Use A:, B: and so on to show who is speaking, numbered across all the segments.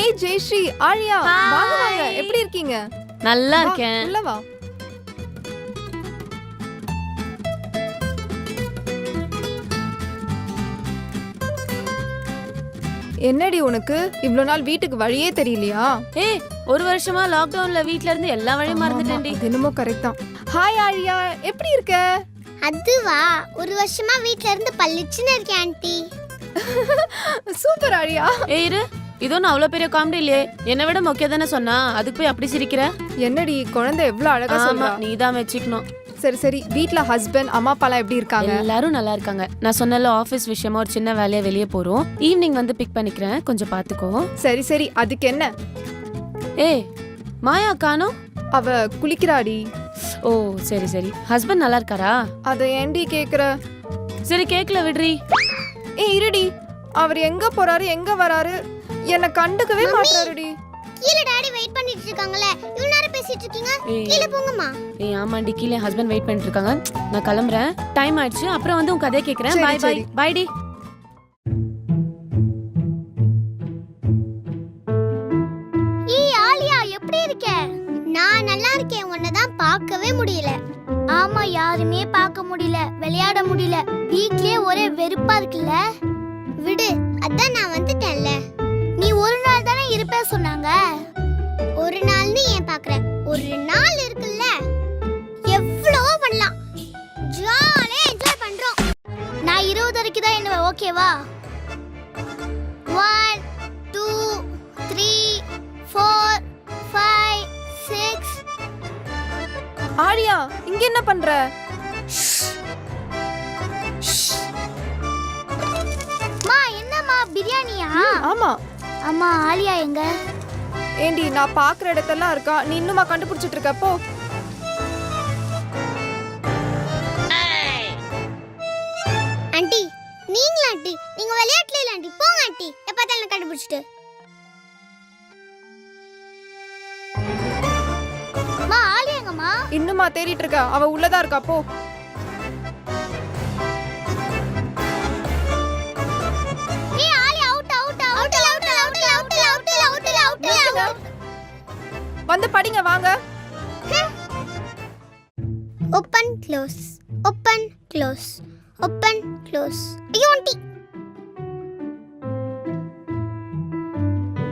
A: ஹே ஜெயஸ்ரீ, ஆழியா, வாங்க வாங்க. எப்படி இருக்கீங்க?
B: நல்லா இருக்கேன்.
A: உள்ள வா. என்னடி உனக்கு இவ்ளோ நாள் வீட்டுக்கு வழியே தெரியலையா?
B: ஏய், ஒரு வருஷமா லாக்டவுன்ல வீட்ல இருந்து எல்லா வழியும் மறந்துட்டேன்டி.
A: என்னமோ கரெக்ட் தான். ஹாய் ஆழியா, எப்படி இருக்க?
C: அதுவா, ஒரு வருஷமா வீட்ல இருந்து பல்லிச்சுன்னு இருக்கேன் ஆண்டி.
A: சூப்பர் ஆழியா.
B: ஏய் இரு, இதோ நான் அவ்வளவு பெரிய காமெடி இல்லையே. என்னை விட மொக்கையா தானே சொன்னா, அதுக்கு போய் அப்படி சிரிக்கிற?
A: என்னடி குழந்தை எவ்வளவு அழகா
B: ஆமா,
A: சொல்றா.
B: நீ தான் வச்சுக்கணும்.
A: சரி சரி, வீட்ல ஹஸ்பண்ட் அம்மா அப்பாலாம் எப்படி இருக்காங்க?
B: எல்லாரும் நல்லா இருக்காங்க. நான் சொன்னல ஆபீஸ் விஷயமா ஒரு சின்ன வேலையா வெளியே போறோம். ஈவினிங் வந்து பிக் பண்ணிக்கிறேன், கொஞ்சம் பாத்துக்கோ.
A: சரி சரி, அதுக்கு என்ன?
B: ஏய், மாயா காணோம்?
A: அவ குளிக்கிறாடி.
B: ஓ சரி சரி. ஹஸ்பண்ட் நல்லா இருக்காரா?
A: அத ஏண்டி கேக்குற?
B: சரி கேக்கல விடுறி.
A: ஏய் இருடி, அவர் எங்க போறாரு எங்க வராரு என்ன கண்டுக்கவே மாட்டாருடி.
C: கீழ டாடி வெயிட் பண்ணிட்டு இருக்காங்கல, இவ்வளவு நேரம் பேசிட்டு இருக்கீங்க,
B: ஏய்.
C: கீழ போங்கம்மா.
B: ஏய் ஆமாண்டி, கீழே ஹஸ்பண்ட் வெயிட் பண்ணிட்டு இருக்காங்க. நான் கிளம்புறேன், டைம் ஆயிடுச்சு. அப்புறம் வந்து உன் கதையை கேக்குறேன்.
A: சரி,
B: பாய் பாய்.
A: சரி.
B: பாய் டி.
C: ஏய் ஆலியா, எப்படி இருக்க? நான் நல்லா இருக்கேன், உன்னை தான் பார்க்கவே முடியல. ஆமா, யாருமே பார்க்க முடியல, விளையாட முடியல, வீட்லயே ஒரே வெறுப்பா இருக்குல்ல. விடு, அதான் நான் வந்துட்டேன்ல. நீ ஒரு நாள் தானே இருப்ப சொன்னாங்க. ஒரு நாள்னு ஏன் பாக்குற? ஒரு நாள் இருக்குல்ல, எவ்வளவோ பண்ணலாம். ஜாலியா என்ஜாய் பண்றோம். நான் 20 வரைக்கும் தான் என்ன, ஓகேவா? 1 2 3 4 5 6.
A: ஆழியா, இங்க என்ன பண்ற?
C: மா, என்னம்மா பிரியாணியா?
A: ஆமா.
C: அம்மா, ஆலியா எங்க?
A: ஏண்டி, நான் பாக்குற இடத்தெல்லாம் இருக்கா, நீ இன்னுமா கண்டுபிடிச்சிட்டு இருக்க? போ.
C: ஆண்டி, நீங்களா ஆண்டி? நீங்க விளையாட்டுல இல்ல ஆண்டி, போங்க ஆண்டி. எப்பதான் என்ன கண்டுபிடிச்சிட்டு? மா, ஆலியா எங்கம்மா?
A: இன்னுமா தேடிட்டு இருக்க? அவ உள்ளதா இருக்கா, போ.
C: ஏய் Alia, out out out out out out out out out
A: நிறுத்துங்க. வந்து படிங்க வாங்க.
C: Open close open close open close. ஐயோ ஆண்டி.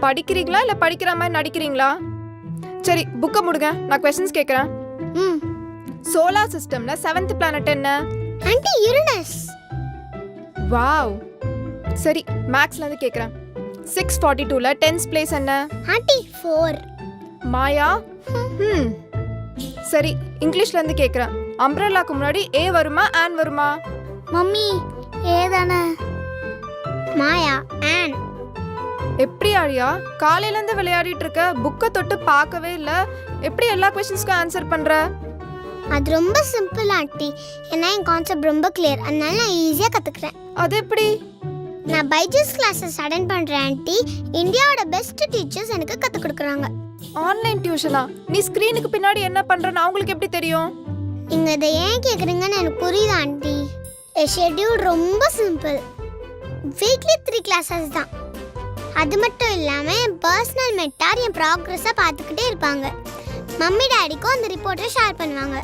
A: படிக்கிறீங்களா இல்ல படிக்கிற மாதிரி நடிக்கிறீங்களா? சரி, புக்க முடுங்க, நான் क्वेश्चंस கேக்குறேன்.
C: ம்.
A: சோலார் சிஸ்டம்ல 7th பிளானட் என்ன?
C: Aunty, Uranus.
A: வாவ். சரி, மேக்ஸ்ல இருந்து கேக்குறேன். 642ல 10th பிளேஸ் என்ன?
C: ஆண்டி, 4.
A: மாயா. சரி, இங்கிலீஷ்ல இருந்து கேக்குறேன். அம்ப்ரெல்லாக்கு முன்னாடி ஏ வருமா ஆன் வருமா?
C: மம்மி, ஏதானே? மாயா, ஆன்.
A: எப்படி ஆழியா, காலையில இருந்து விளையாடிட்டு இருக்க, புக்க தொட்டு பார்க்கவே இல்ல, எப்படி எல்லா क्वेश्चंसக்கும் ஆன்சர் பண்ற?
C: அது ரொம்ப சிம்பிள் ஆண்டி. ஏன்னா என் கான்செப்ட் ரொம்ப கிளியர், அதனால நான் ஈஸியா கத்துக்கிறேன்.
A: அது எப்படி?
C: நான் பைஜூஸ் கிளாஸஸ் அட்டெண்ட் பண்றேன் ஆண்டி. இந்தியாவோட பெஸ்ட் டீச்சர்ஸ் எனக்கு கத்து கொடுக்குறாங்க.
A: ஆன்லைன் டியூஷனா? நீ ஸ்கிரீனுக்கு பின்னாடி என்ன பண்றன்னு அவங்களுக்கு எப்படி தெரியும்?
C: நீங்க இதை ஏன் கேக்குறீங்கன்னு எனக்கு புரியுது ஆண்டி. என் ஷெட்யூல் ரொம்ப சிம்பிள். வீக்லி 3 கிளாஸஸ் தான். அது மட்டும் இல்லாம என் பர்சனல் மென்டார் என் ப்ராக்ரஸை பார்த்துக்கிட்டே இருப்பாங்க. மம்மி டாடிக்கும் அந்த ரிப்போர்ட்டை ஷேர் பண்ணுவாங்க.